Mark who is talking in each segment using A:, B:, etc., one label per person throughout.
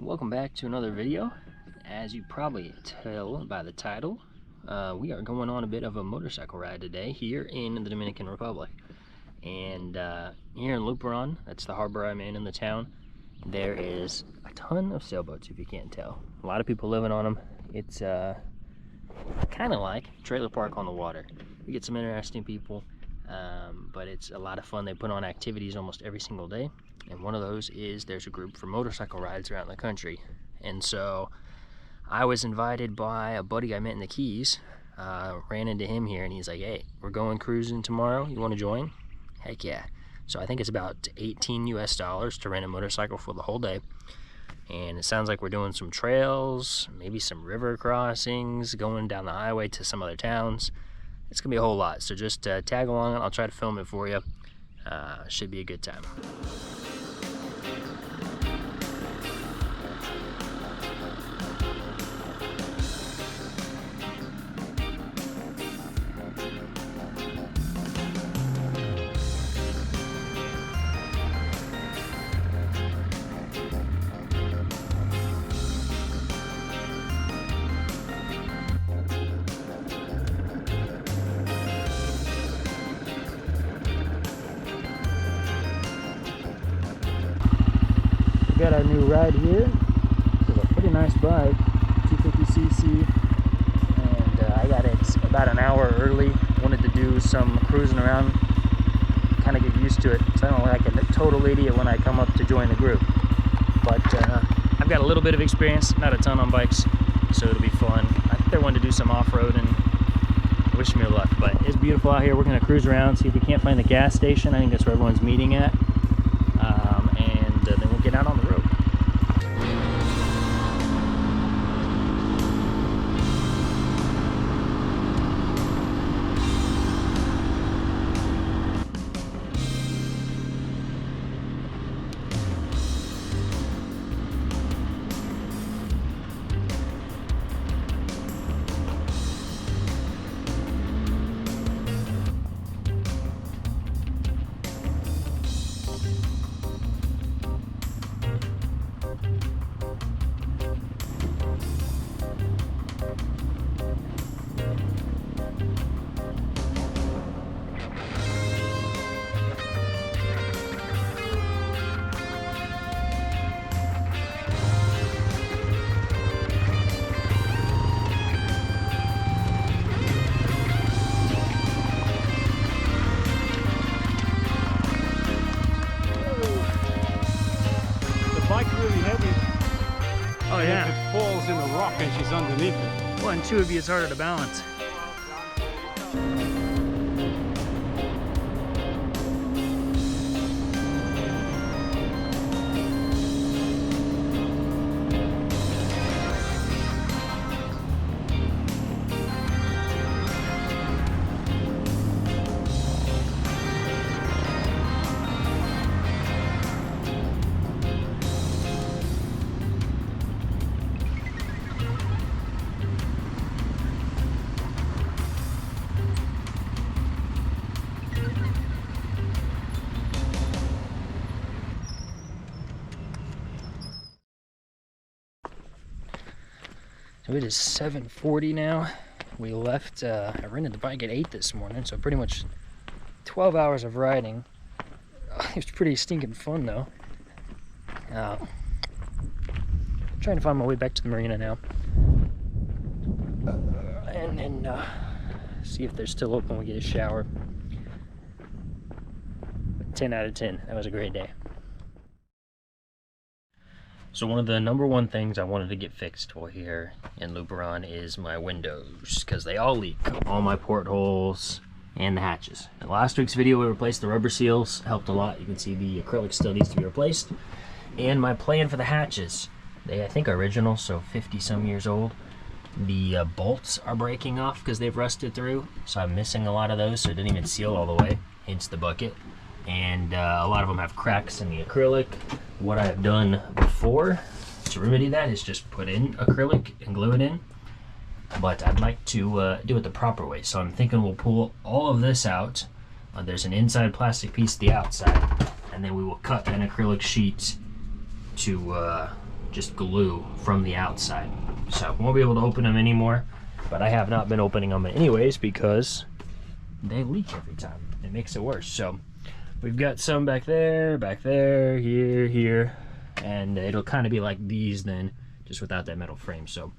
A: Welcome back to another video. As you probably tell by the title, we are going on a bit of a motorcycle ride today here in the Dominican Republic. And here in Luperon, that's the harbor I'm in the town, there is a ton of sailboats, if you can't tell. A lot of people living on them. It's kind of like trailer park on the water. We get some interesting people, but it's a lot of fun. They put on activities almost every single day. And one of those is there's a group for motorcycle rides around the country. And so I was invited by a buddy I met in the Keys, ran into him here, and he's like, hey, we're going cruising tomorrow. You want to join? Heck yeah. So I think it's about $18 US to rent a motorcycle for the whole day. And it sounds like we're doing some trails, maybe some river crossings, going down the highway to some other towns. It's gonna be a whole lot. So just tag along and I'll try to film it for you. Should be a good time. Got our new ride here. It's a pretty nice bike, 250cc, and I got it about an hour early. Wanted to do some cruising around, kind of get used to it, so I don't like a total idiot when I come up to join the group. But I've got a little bit of experience, not a ton on bikes, so it'll be fun. I think they wanted to do some off-road, and wish me luck. But it's beautiful out here. We're gonna cruise around, see if we can't find the gas station. I think that's where everyone's meeting at. Then we'll get out on the road.
B: Really heavy.
A: Oh yeah.
B: If it falls in the rock and she's underneath it.
A: Well, and two of you, it's harder to balance. So it is 7:40 now. We left, I rented the bike at 8 this morning, so pretty much 12 hours of riding. It was pretty stinking fun though. Trying to find my way back to the marina now. And then see if they're still open when we get a shower. 10 out of 10. That was a great day. So one of the #1 things I wanted to get fixed for here in Luperon is my windows, because they all leak. All my portholes and the hatches. In last week's video we replaced the rubber seals, helped a lot. You can see the acrylic still needs to be replaced. And my plan for the hatches, they I think are original, so 50 some years old. The bolts are breaking off because they've rusted through, so I'm missing a lot of those, so it didn't even seal all the way, hence the bucket. And a lot of them have cracks in the acrylic. What I've done before to remedy that is just put in acrylic and glue it in. But I'd like to do it the proper way. So I'm thinking we'll pull all of this out. There's an inside plastic piece to the outside. And then we will cut an acrylic sheet to just glue from the outside. So won't be able to open them anymore, but I have not been opening them anyways because they leak every time. It makes it worse. So we've got some back there, here, and it'll kind of be like these then, just without that metal frame. So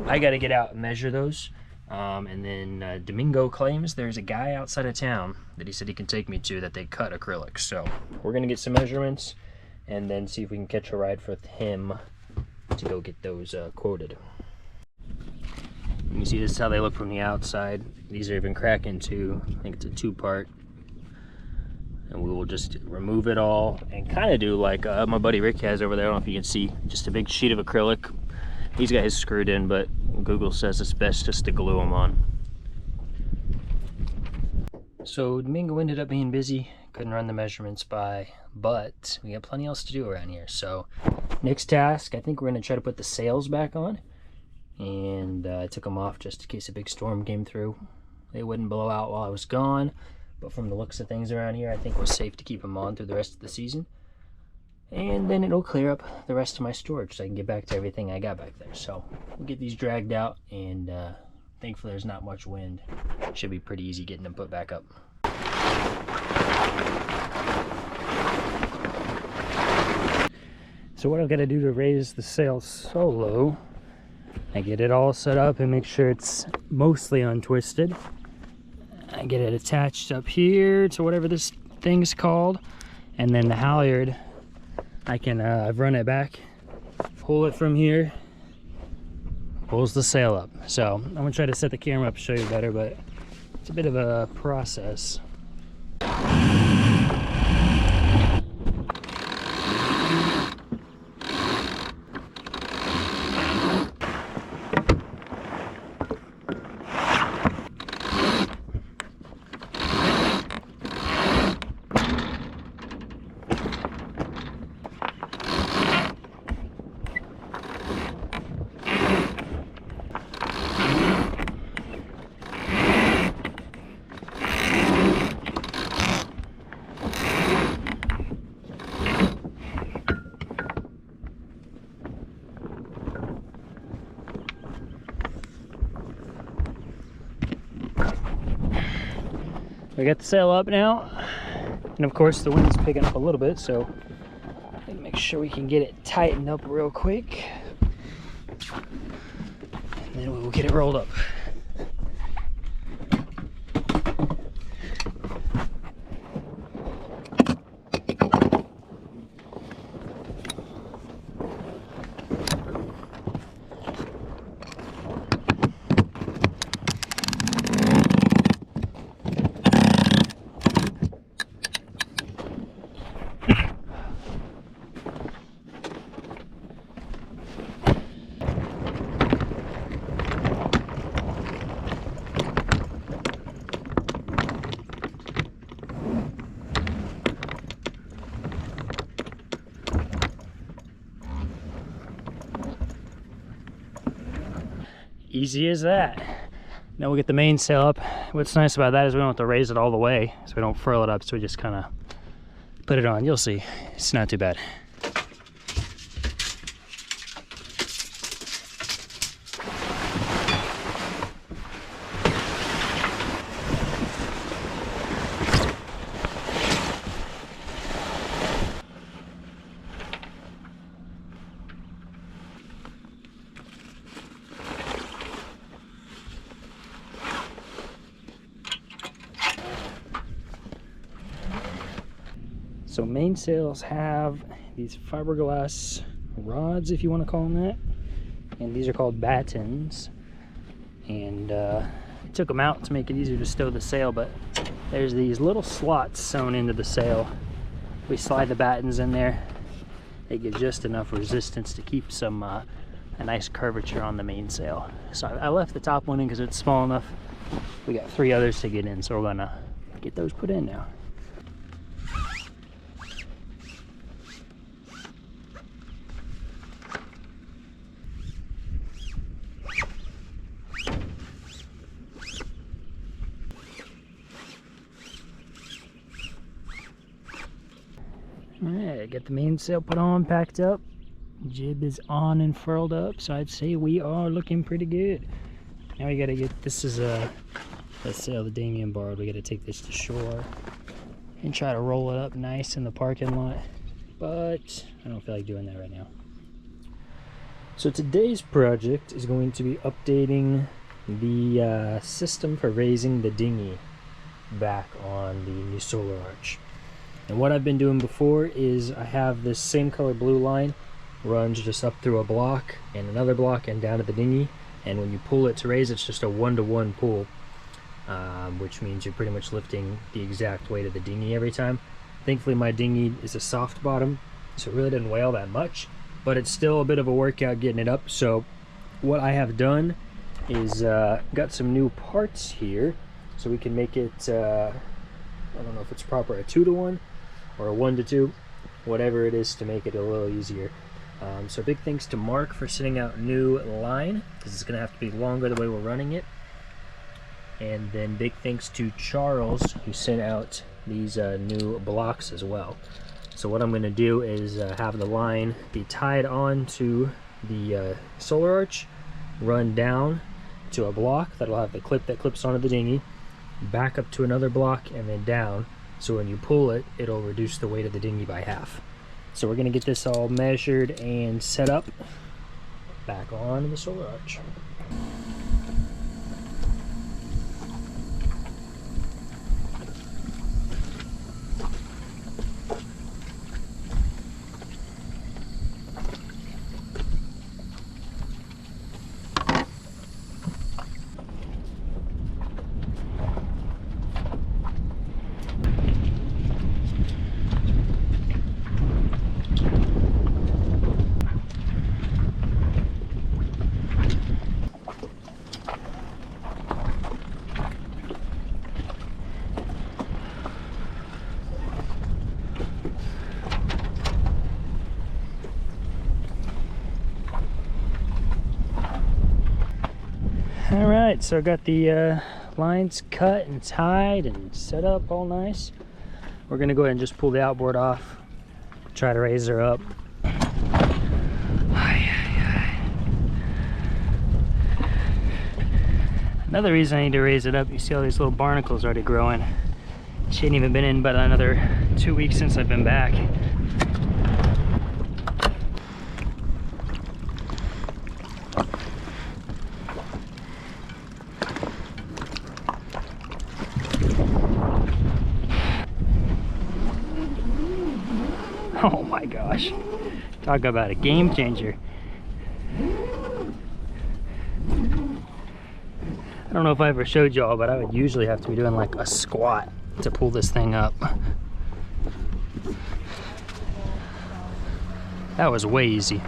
A: I got to get out and measure those. And then Domingo claims there's a guy outside of town that he said he can take me to that they cut acrylics. So we're gonna get some measurements and then see if we can catch a ride with him to go get those quoted. You can see this is how they look from the outside. These are even cracking too. I think it's a 2-part. And we will just remove it all and kind of do like my buddy Rick has over there. I don't know if you can see, just a big sheet of acrylic. He's got his screwed in, but Google says it's best just to glue them on. So Domingo ended up being busy, couldn't run the measurements by, but we got plenty else to do around here. So next task, I think we're gonna try to put the sails back on. And I took them off just in case a big storm came through. They wouldn't blow out while I was gone, but from the looks of things around here, I think we're safe to keep them on through the rest of the season. And then it'll clear up the rest of my storage so I can get back to everything I got back there. So we'll get these dragged out, and thankfully there's not much wind. Should be pretty easy getting them put back up. So what I've got to do to raise the sail solo, I get it all set up and make sure it's mostly untwisted. I get it attached up here to whatever this thing's called, and then the halyard, I can I've run it back, pull it from here, pulls the sail up. So I'm gonna try to set the camera up to show you better, but it's a bit of a process. We got the sail up now, and of course the wind's picking up a little bit, so make sure we can get it tightened up real quick, and then we will get it rolled up. Easy as that. Now we'll get the mainsail up. What's nice about that is we don't have to raise it all the way, so we don't furl it up, so we just kind of put it on. You'll see, it's not too bad. So mainsails have these fiberglass rods, if you want to call them that, and these are called battens. And I took them out to make it easier to stow the sail, but there's these little slots sewn into the sail. We slide the battens in there. They give just enough resistance to keep some a nice curvature on the mainsail. So I left the top one in because it's small enough. We got 3 others to get in, so we're gonna get those put in now. Alright, get the mainsail put on, packed up. Jib is on and furled up, so I'd say we are looking pretty good. Now we gotta get, this is a, let's sail the Damien Bard. We gotta take this to shore and try to roll it up nice in the parking lot, but I don't feel like doing that right now. So today's project is going to be updating the system for raising the dinghy back on the new solar arch. And what I've been doing before is I have this same color blue line runs just up through a block and another block and down to the dinghy, and when you pull it to raise, it's just a 1-to-1 pull, which means you're pretty much lifting the exact weight of the dinghy every time. Thankfully my dinghy is a soft bottom, so it really doesn't weigh all that much, but it's still a bit of a workout getting it up. So what I have done is got some new parts here so we can make it I don't know if it's proper a 2-to-1 or a 1-to-2, whatever it is to make it a little easier. So big thanks to Mark for sending out new line, because it's going to have to be longer the way we're running it. And then big thanks to Charles, who sent out these new blocks as well. So what I'm going to do is have the line be tied on to the solar arch, run down to a block that'll have the clip that clips onto the dinghy, back up to another block, and then down, so when you pull it, it'll reduce the weight of the dinghy by half. So we're going to get this all measured and set up back on the solar arch. Alright, so I got the lines cut and tied and set up all nice. We're going to go ahead and just pull the outboard off, try to raise her up. Another reason I need to raise it up, you see all these little barnacles already growing. She ain't even been in but another 2 weeks since I've been back. Oh my gosh, talk about a game changer. I don't know if I ever showed y'all, but I would usually have to be doing like a squat to pull this thing up. That was way easy.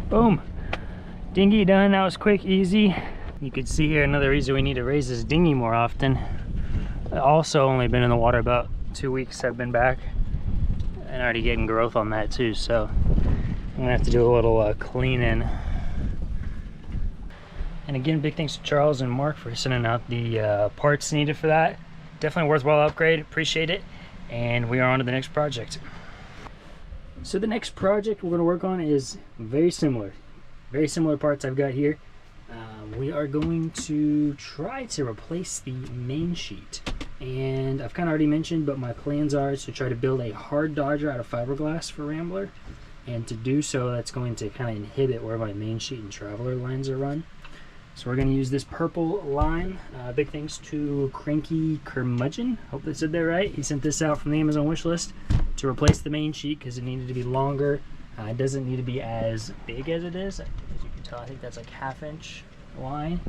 A: Boom. Dinghy done. That was quick, easy. You can see here another reason we need to raise this dinghy more often. I also only been in the water about 2 weeks I've been back, and already getting growth on that too, so I'm gonna have to do a little cleaning. And again, big thanks to Charles and Mark for sending out the parts needed for that. Definitely worthwhile upgrade, appreciate it. And we are on to the next project. So the next project we're gonna work on is very similar parts I've got here. We are going to try to replace the main sheet, and I've kind of already mentioned, but my plans are to try to build a hard dodger out of fiberglass for Rambler, and to do so that's going to kind of inhibit where my main sheet and Traveler lines are run. So we're going to use this purple line. Big thanks to Cranky Curmudgeon, hope I said that right. He sent this out from the Amazon wish list to replace the main sheet because it needed to be longer. It doesn't need to be as big as it is. As you can tell, I think that's like 1/2 inch line.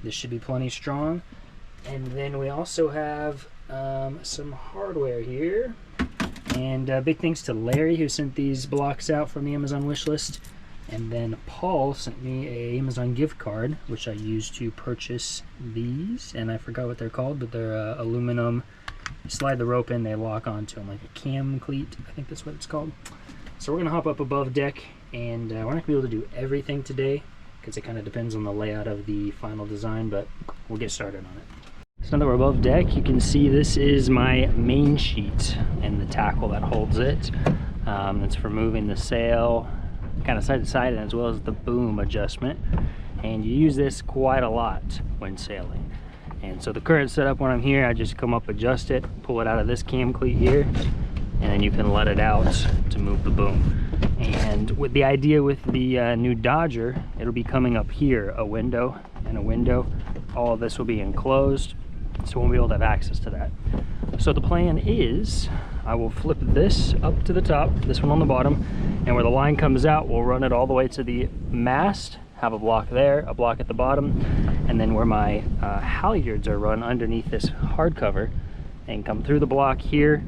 A: This should be plenty strong. And then we also have some hardware here. And big thanks to Larry, who sent these blocks out from the Amazon wish list. And then Paul sent me a Amazon gift card, which I used to purchase these. And I forgot what they're called, but they're aluminum. You slide the rope in, they lock onto them like a cam cleat. I think that's what it's called. So we're gonna hop up above deck, and we're not gonna be able to do everything today because it kind of depends on the layout of the final design, but we'll get started on it. So now that we're above deck, you can see this is my main sheet and the tackle that holds it. It's for moving the sail kind of side to side, as well as the boom adjustment. And you use this quite a lot when sailing. And so the current setup when I'm here, I just come up, adjust it, pull it out of this cam cleat here, and then you can let it out to move the boom. And with the idea with the new Dodger, it'll be coming up here, a window and a window. All of this will be enclosed, so we'll be able to have access to that. So the plan is, I will flip this up to the top, this one on the bottom, and where the line comes out, we'll run it all the way to the mast, have a block there, a block at the bottom, and then where my halyards are run underneath this hardcover, and come through the block here,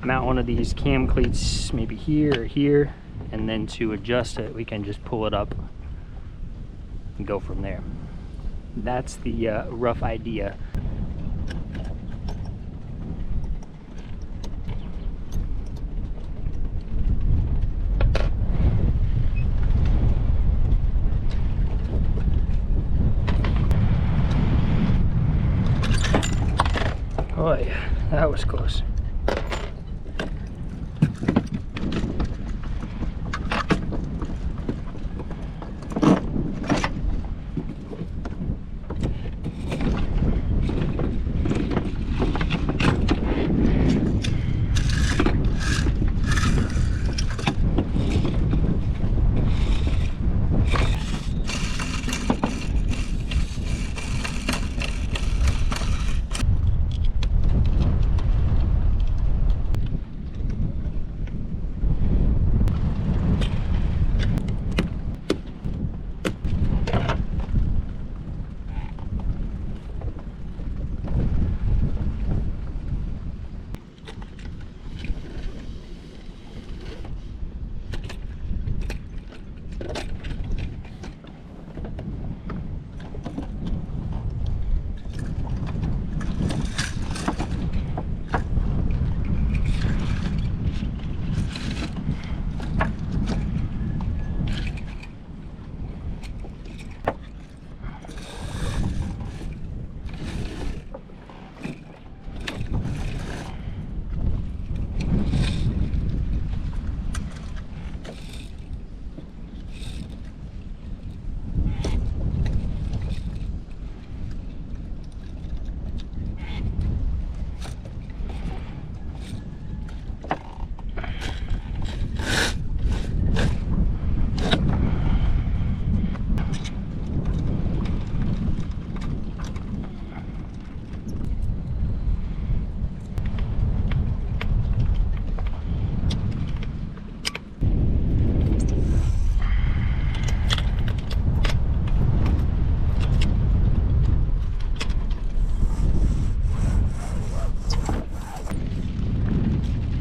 A: mount one of these cam cleats maybe here or here, and then to adjust it, we can just pull it up and go from there. That's the rough idea. Oh yeah, that was close.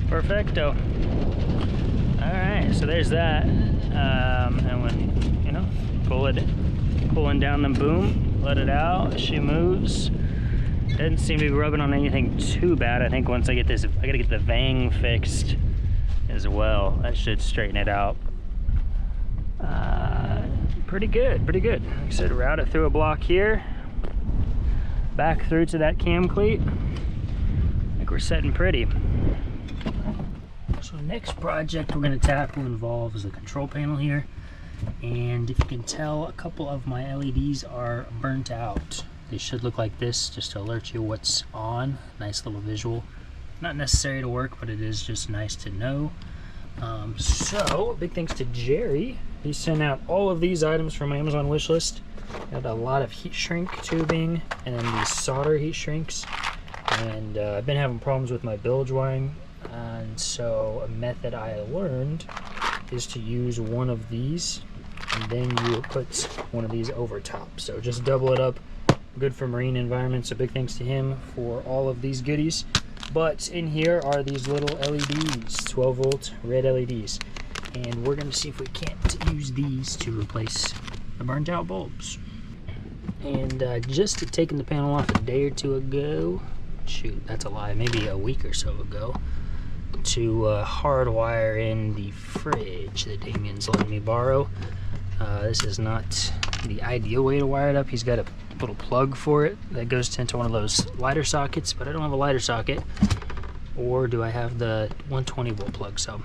A: Perfecto. All right, so there's that. And when, you know, pulling down the boom, let it out, she moves. Doesn't seem to be rubbing on anything too bad. I think once I get this, I gotta get the vang fixed as well. That should straighten it out. Pretty good, pretty good. Like I said, route it through a block here, back through to that cam cleat. I think we're setting pretty. So the next project we're going to tackle involves the control panel here, and if you can tell, a couple of my LEDs are burnt out. They should look like this just to alert you what's on. Nice little visual. Not necessary to work, but it is just nice to know. So big thanks to Jerry. He sent out all of these items from my Amazon wish list. Got a lot of heat shrink tubing and then these solder heat shrinks. And I've been having problems with my bilge wiring. And so a method I learned is to use one of these, and then you put one of these over top. So just double it up. Good for marine environments. So big thanks to him for all of these goodies. But in here are these little LEDs, 12 volt red LEDs. And we're gonna see if we can't use these to replace the burnt out bulbs. And just taking the panel off a day or two ago, shoot, that's a lie, maybe a week or so ago, to hardwire in the fridge that Damien's letting me borrow. This is not the ideal way to wire it up. He's got a little plug for it that goes into one of those lighter sockets, but I don't have a lighter socket, or do I have the 120 volt plug? So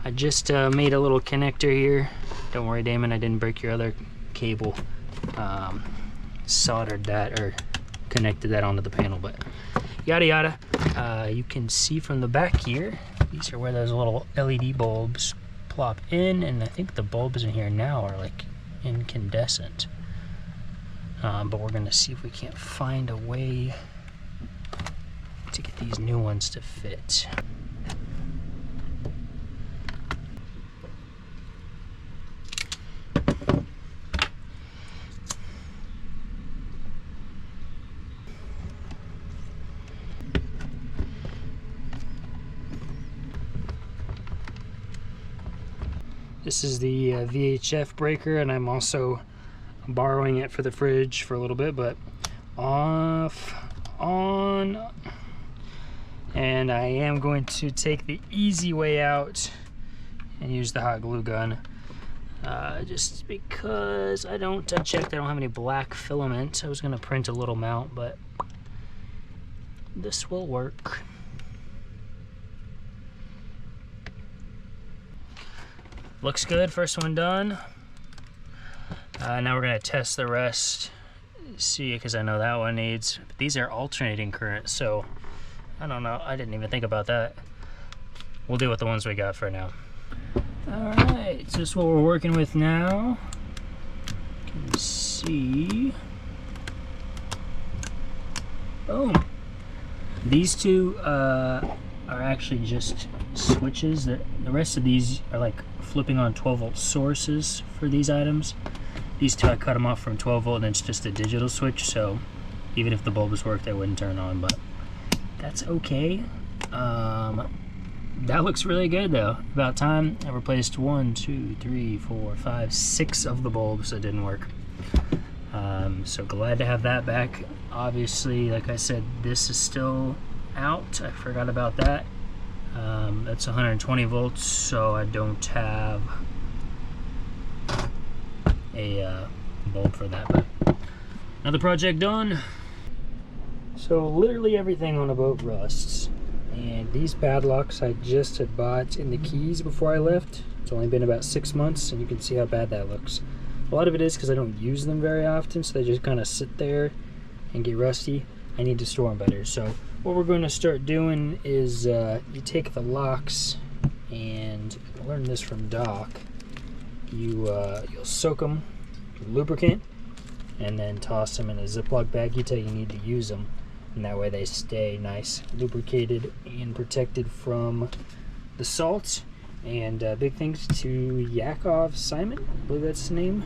A: I just made a little connector here. Don't worry, Damon, I didn't break your other cable. Soldered that or connected that onto the panel, but yada yada. You can see from the back here, these are where those little LED bulbs plop in, and I think the bulbs in here now are like incandescent. But we're gonna see if we can't find a way to get these new ones to fit. This is the VHF breaker, and I'm also borrowing it for the fridge for a little bit, but off, on, and I am going to take the easy way out and use the hot glue gun, just because I checked, I don't have any black filament. I was going to print a little mount, but this will work. Looks good, first one done. Now we're gonna test the rest, see, because I know that one needs, but these are alternating current, so I don't know, I didn't even think about that. We'll deal with the ones we got for now. Alright, so this is what we're working with now. You can see, boom. These two are actually just switches. The rest of these are like flipping on 12 volt sources for these items. These two I cut them off from 12 volt, and it's just a digital switch, so even if the bulbs worked, they wouldn't turn on, but that's okay. That looks really good though. About time. I replaced 1, 2, 3, 4, 5, 6 of the bulbs that didn't work. So glad to have that back. Obviously, like I said, this is still out. I forgot about that. That's 120 volts, so I don't have a bulb for that, but another project done. So literally everything on a boat rusts, and these padlocks I just had bought in the keys before I left. It's only been about 6 months, and you can see how bad that looks. A lot of it is because I don't use them very often, so they just kind of sit there and get rusty. I need to store them better. So what we're going to start doing is you take the locks, and I learned this from Doc. You'll soak them with lubricant and then toss them in a Ziploc baggie till you need to use them, and that way they stay nice, lubricated, and protected from the salt. And big thanks to Yakov Simon, I believe that's the name.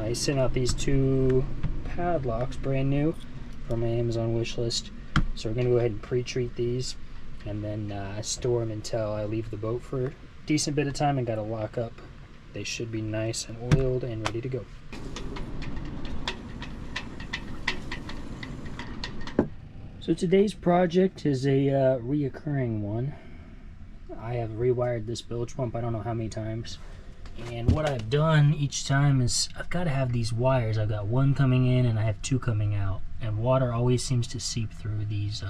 A: He sent out these 2 padlocks, brand new, from my Amazon wish list. So we're going to go ahead and pre-treat these, and then store them until I leave the boat for a decent bit of time and got to lock up. They should be nice and oiled and ready to go. So today's project is a reoccurring one. I have rewired this bilge pump I don't know how many times, and what I've done each time is I've got to have these wires. I've got 1 coming in and I have 2 coming out, and water always seems to seep through these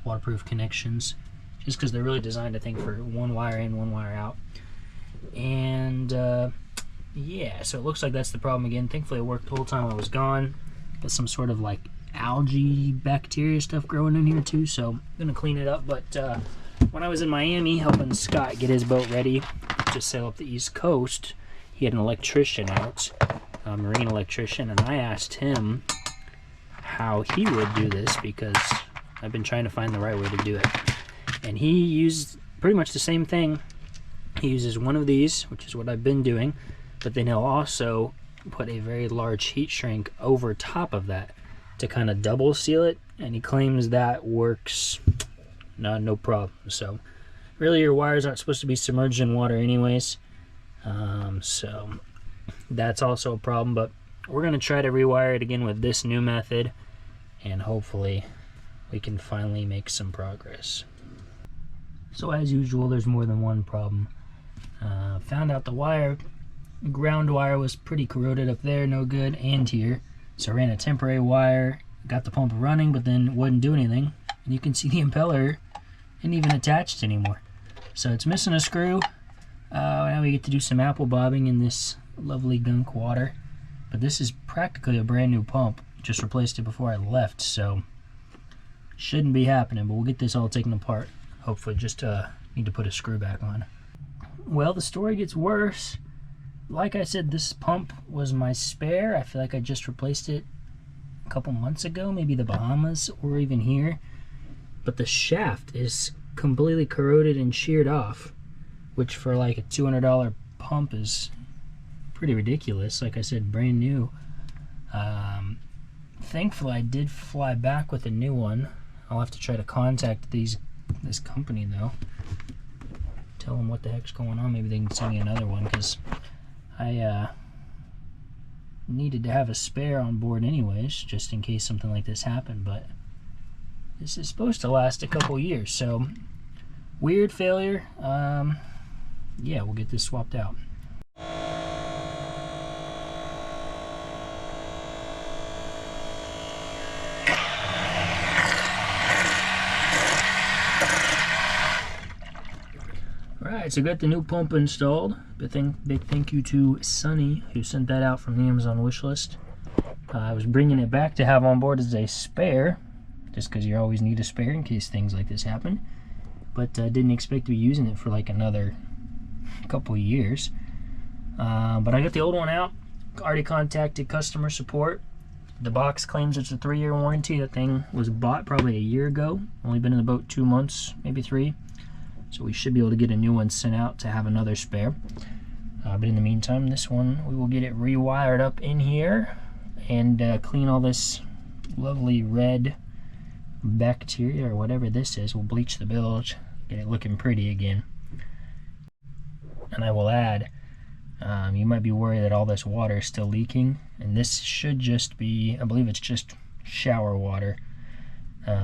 A: waterproof connections, just because they're really designed, I think, for 1 wire in, 1 wire out. And yeah, so it looks like that's the problem again. Thankfully it worked the whole time I was gone. Got some sort of like algae bacteria stuff growing in here too, so I'm gonna clean it up. But when I was in Miami helping Scott get his boat ready to sail up the East Coast, he had an electrician out, a marine electrician, and I asked him how he would do this, because I've been trying to find the right way to do it. And he used pretty much the same thing. He uses one of these, which is what I've been doing, but then he'll also put a very large heat shrink over top of that to kind of double seal it, and he claims that works no problem. So really your wires aren't supposed to be submerged in water anyways, so that's also a problem, but we're going to try to rewire it again with this new method, and hopefully we can finally make some progress. So as usual, there's more than one problem. Found out the wire
C: ground wire was pretty corroded up there, no good, and here. So I ran a temporary wire, got the pump running, but then wouldn't do anything. And you can see the impeller isn't even attached anymore. So it's missing a screw. Now we get to do some apple bobbing in this lovely gunk water. But this is practically a brand new pump. Just replaced it before I left, so shouldn't be happening. But we'll get this all taken apart. Hopefully, just need to put a screw back on. Well, the story gets worse. Like I said, this pump was my spare. I feel like I just replaced it a couple months ago, maybe the Bahamas or even here. But the shaft is completely corroded and sheared off, which for like a $200 pump is pretty ridiculous. Like I said, brand new. Thankfully, I did fly back with a new one. I'll have to try to contact this company though. Tell them what the heck's going on. Maybe they can send me another one, because I needed to have a spare on board anyways, just in case something like this happened. But this is supposed to last a couple years, so weird failure. Yeah, we'll get this swapped out. Alright, so got the new pump installed. Big thank you to Sunny, who sent that out from the Amazon wish list. I was bringing it back to have on board as a spare, just because you always need a spare in case things like this happen. But I didn't expect to be using it for like another couple of years. But I got the old one out. Already contacted customer support. The box claims it's a 3-year warranty. That thing was bought probably a year ago. Only been in the boat 2 months, maybe 3. So we should be able to get a new one sent out to have another spare. But in the meantime, this one, we will get it rewired up in here and clean all this lovely red bacteria or whatever this is. We'll bleach the bilge, get it looking pretty again. And I will add, you might be worried that all this water is still leaking, and this should just be, I believe it's just shower water,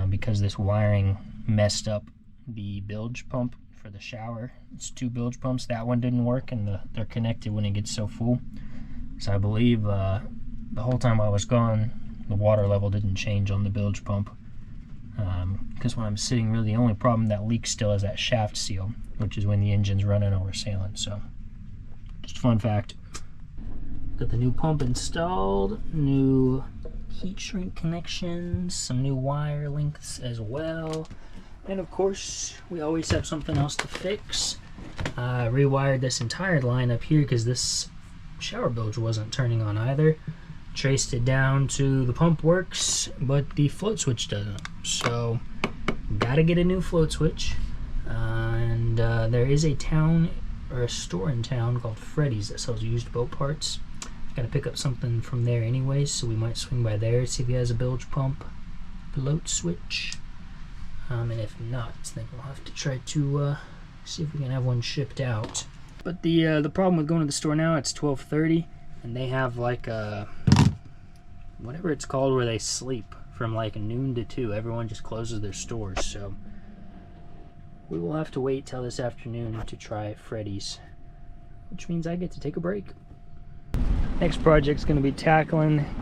C: because this wiring messed up the bilge pump for the shower. It's 2 bilge pumps. That one didn't work, and they're connected when it gets so full. So I believe the whole time I was gone, the water level didn't change on the bilge pump. Because when I'm sitting, really the only problem that leaks still is that shaft seal, which is when the engine's running or sailing. So just a fun fact. Got the new pump installed, new heat shrink connections, some new wire links as well. And of course, we always have something else to fix. Rewired this entire line up here because this shower bilge wasn't turning on either. Traced it down to the pump works, but the float switch doesn't. So, gotta get a new float switch. And there is a town, or a store in town called Freddy's that sells used boat parts. Gotta pick up something from there anyways, so we might swing by there, see if he has a bilge pump float switch. And if not, then we'll have to try to see if we can have one shipped out. But the problem with going to the store now, it's 12:30, and they have like a, whatever it's called, where they sleep from like noon to 2. Everyone just closes their stores, so we will have to wait till this afternoon to try Freddy's, which means I get to take a break. Next project's going to be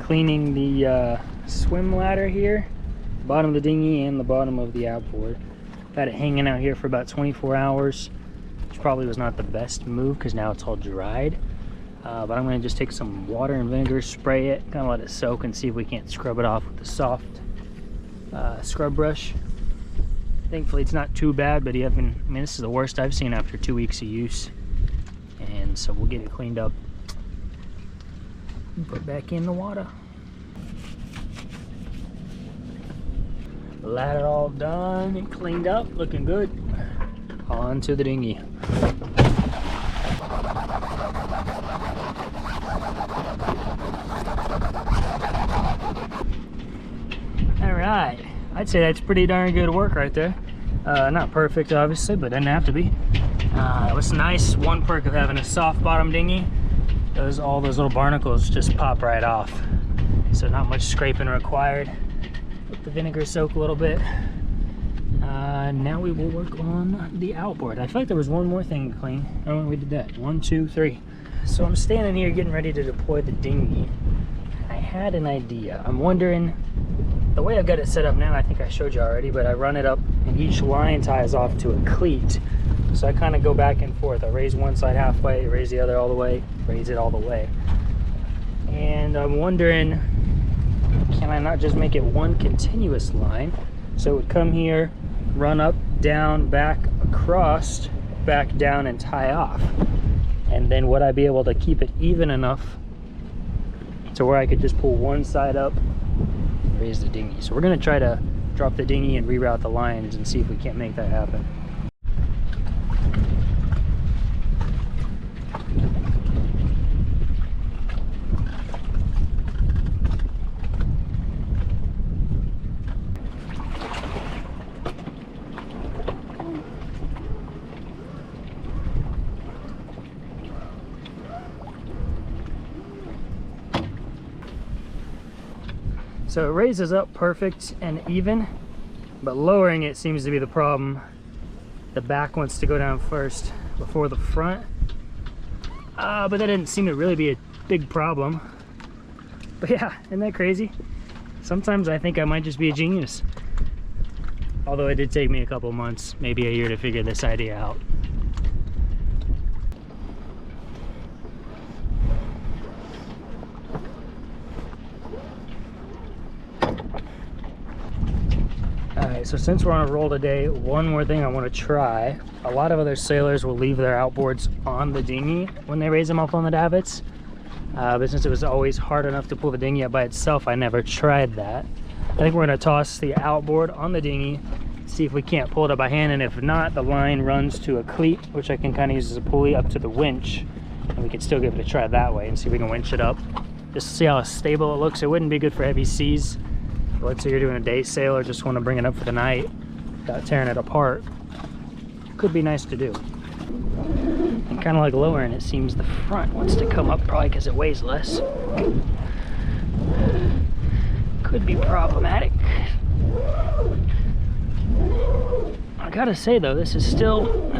C: cleaning the swim ladder here. Bottom of the dinghy and the bottom of the outboard. I've had it hanging out here for about 24 hours, which probably was not the best move because now it's all dried. But I'm going to just take some water and vinegar, spray it, kind of let it soak, and see if we can't scrub it off with the soft scrub brush. Thankfully it's not too bad, but this is the worst I've seen after 2 weeks of use. And so we'll get it cleaned up and put back in the water. Ladder all done and cleaned up, looking good. On to the dinghy. Alright, I'd say that's pretty darn good work right there. Not perfect obviously, but doesn't have to be. What's nice, one perk of having a soft bottom dinghy, all those little barnacles just pop right off. So not much scraping required. Let the vinegar soak a little bit. Now we will work on the outboard. I feel like there was one more thing to clean. Oh, we did that. 1, 2, 3. So I'm standing here getting ready to deploy the dinghy. I had an idea. I'm wondering, the way I've got it set up now, I think I showed you already, but I run it up and each line ties off to a cleat. So I kind of go back and forth. I raise one side halfway, raise the other all the way, raise it all the way. And I'm wondering, can I not just make it one continuous line? So it would come here, run up, down, back, across, back down, and tie off. And then would I be able to keep it even enough to where I could just pull one side up, raise the dinghy? So we're gonna try to drop the dinghy and reroute the lines and see if we can't make that happen. So it raises up perfect and even, but lowering it seems to be the problem. The back wants to go down first before the front. But that didn't seem to really be a big problem. But yeah, isn't that crazy? Sometimes I think I might just be a genius. Although it did take me a couple months, maybe a year to figure this idea out. Alright, so since we're on a roll today, one more thing I want to try. A lot of other sailors will leave their outboards on the dinghy when they raise them up on the davits. But since it was always hard enough to pull the dinghy up by itself, I never tried that. I think we're going to toss the outboard on the dinghy, see if we can't pull it up by hand, and if not, the line runs to a cleat, which I can kind of use as a pulley up to the winch, and we can still give it a try that way and see if we can winch it up. Just to see how stable it looks. It wouldn't be good for heavy seas. Let's say you're doing a day sail or just want to bring it up for the night without tearing it apart. Could be nice to do. And kind of like lowering, it seems the front wants to come up, probably because it weighs less. Could be problematic. I gotta say though, this is still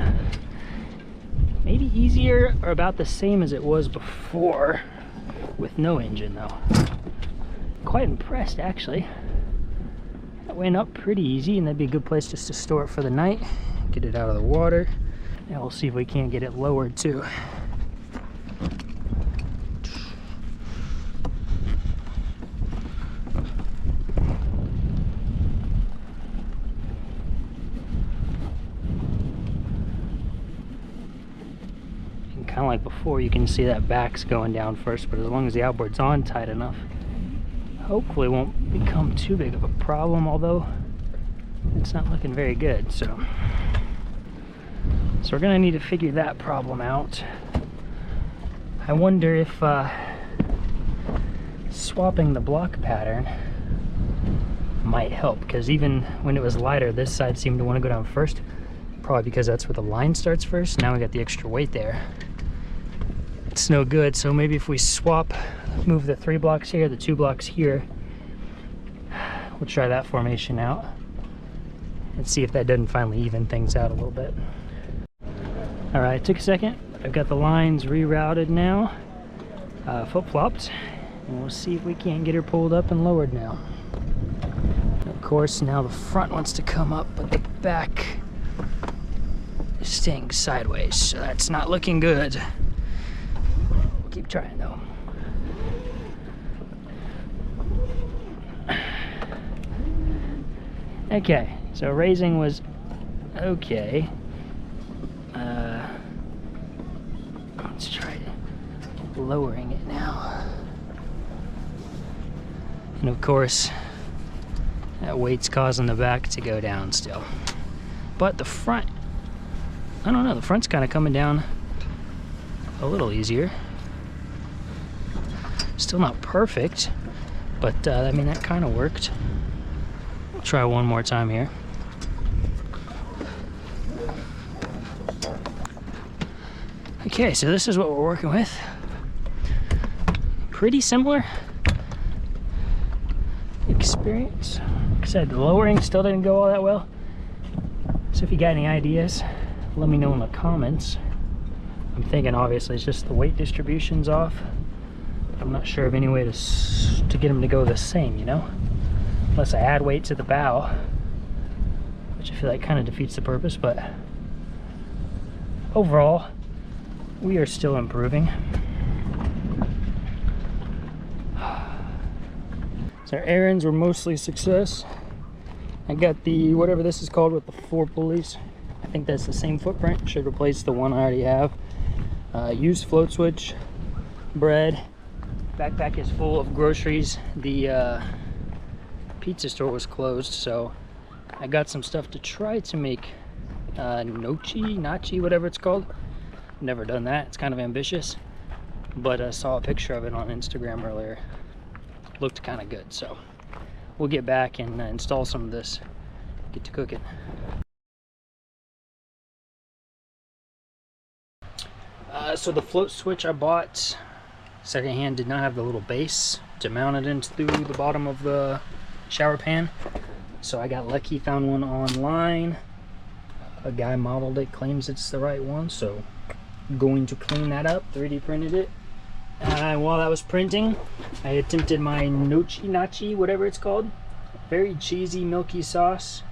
C: maybe easier or about the same as it was before with no engine though. Quite impressed actually. That went up pretty easy, and that'd be a good place just to store it for the night. Get it out of the water. And we'll see if we can't get it lowered too. And kind of like before, you can see that back's going down first, but as long as the outboard's on tight enough, hopefully it won't become too big of a problem, although it's not looking very good. So we're gonna need to figure that problem out. I wonder if swapping the block pattern might help, because even when it was lighter, this side seemed to want to go down first, probably because that's where the line starts first. Now we got the extra weight there. It's no good, so maybe if we swap, move the 3 blocks here, the 2 blocks here, we'll try that formation out and see if that doesn't finally even things out a little bit. All right, it took a second. I've got the lines rerouted now, flip-flopped, and we'll see if we can't get her pulled up and lowered now. Of course, now the front wants to come up, but the back is staying sideways, so that's not looking good. Keep trying though. Okay, so raising was okay. Let's try lowering it now. And of course, that weight's causing the back to go down still. But the front, I don't know, the front's kind of coming down a little easier. Still not perfect, but I mean, that kind of worked. We'll try one more time here. Okay, so this is what we're working with. Pretty similar experience. Like I said, the lowering still didn't go all that well. So if you got any ideas, let me know in the comments. I'm thinking obviously it's just the weight distribution's off. I'm not sure of any way to get them to go the same, you know? Unless I add weight to the bow, which I feel like kind of defeats the purpose, but overall, we are still improving. So our errands were mostly success. I got the, whatever this is called with the 4 pulleys. I think that's the same footprint. Should replace the one I already have. Used float switch, bread. Backpack is full of groceries. The pizza store was closed, so I got some stuff to try to make nachi, whatever it's called. Never done that. It's kind of ambitious, but I saw a picture of it on Instagram earlier. Looked kind of good, so we'll get back and install some of this, get to cooking. So the float switch I bought secondhand did not have the little base to mount it into the bottom of the shower pan, so I got lucky, found one online. A guy modeled it, claims it's the right one, so I'm going to clean that up, 3D printed it. While that was printing, I attempted my nachi, whatever it's called. Very cheesy, milky sauce.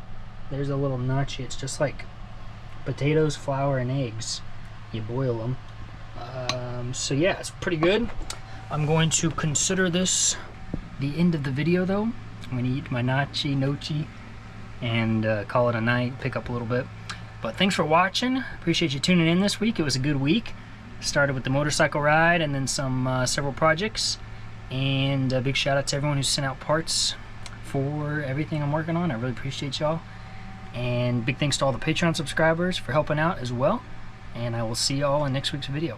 C: There's a little nachi. It's just like potatoes, flour, and eggs. You boil them. So yeah, it's pretty good. I'm going to consider this the end of the video, though. I'm going to eat my nochi, and call it a night, pick up a little bit. But thanks for watching. Appreciate you tuning in this week. It was a good week. Started with the motorcycle ride and then some several projects. And a big shout out to everyone who sent out parts for everything I'm working on. I really appreciate y'all. And big thanks to all the Patreon subscribers for helping out as well. And I will see y'all in next week's video.